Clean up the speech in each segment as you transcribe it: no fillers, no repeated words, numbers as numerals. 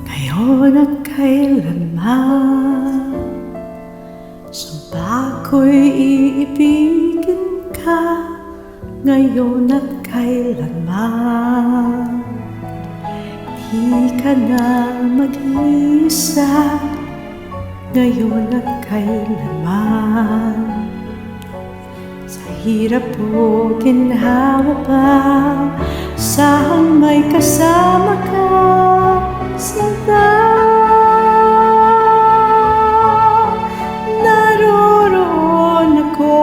Ngayon at kailanman, sumpa ko'y iibigin ka. Ngayon at kailanman, di ka na mag-iisa. Ngayon at kailanman, sa hirap o ginhawa pa, saan may kasama ka. Sinta, naroroon ako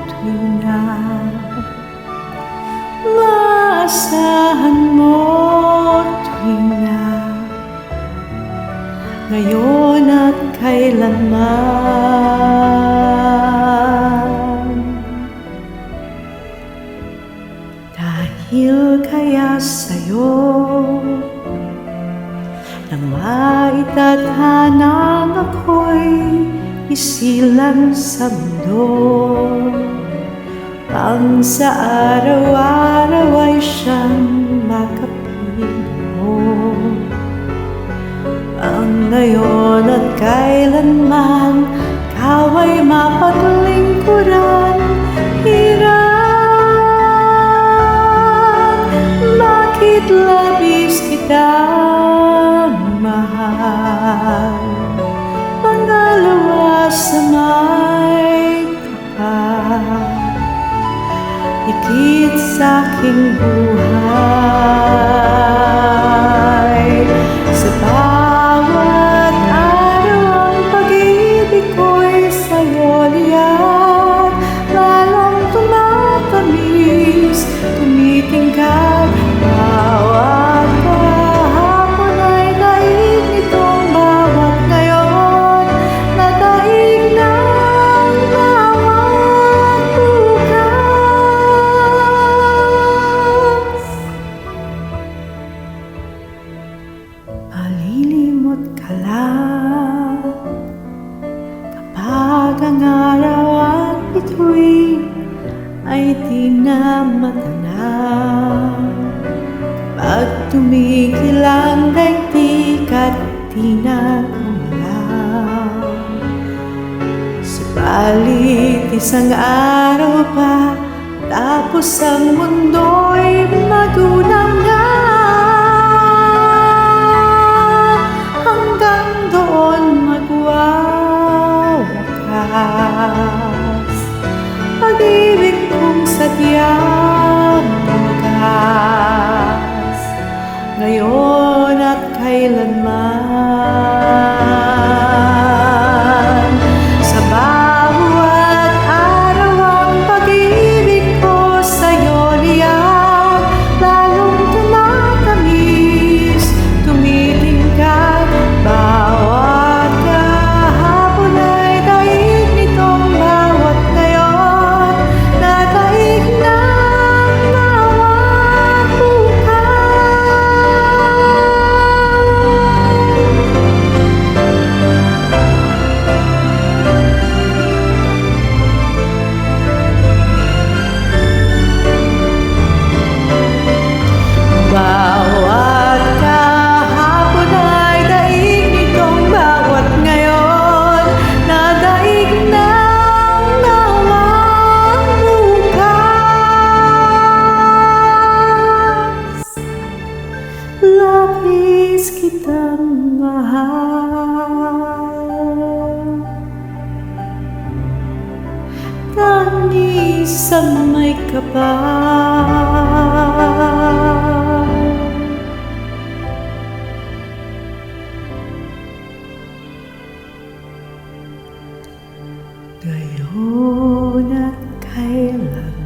tuwing na maasahan mo, tuwing na ngayon at kailanman. Dahil kaya sa'yo nang maitathanang ako'y isilang sa mundo, pang sa araw-araw ay siyang makapiling mo. Ang ngayon at kailanman, ikaw ay mapaglingkuran. Hirap, bakit labis kitang mahal? Pangalawa sa may kapal, higit sa'king buhay. Sa bawat araw ang pag-ibig ko'y sa'yo liyan, lalong tumatamis, tumitingkad. Bawat kahapon ay daig nitong bawat ngayon, na daig ng bawat bukas. Malilimot ka lang kapag ang araw at bituin ay di na matanaw. Pag tumigil ang daigdig at di na gumalaw, subalit isang araw pa, tapos ang mundo'y magulang na. Hanggang doon magwawakas pag-ibig kong sadyang wagas. Ngayon at kailanman, sa bawat araw ang pag-ibig ko sa'yo liyan, lalong tumatamis, tumitingkad. Bawat kahapon ay daig nitong bawat ngayon, na daig ng bawat bukas. Bawat kahapon ay daig nitong bawat ngayon, na daig ng bawat bukas. Labis kitang mahal, tangi sa may kapal. Ngayon at kailanman,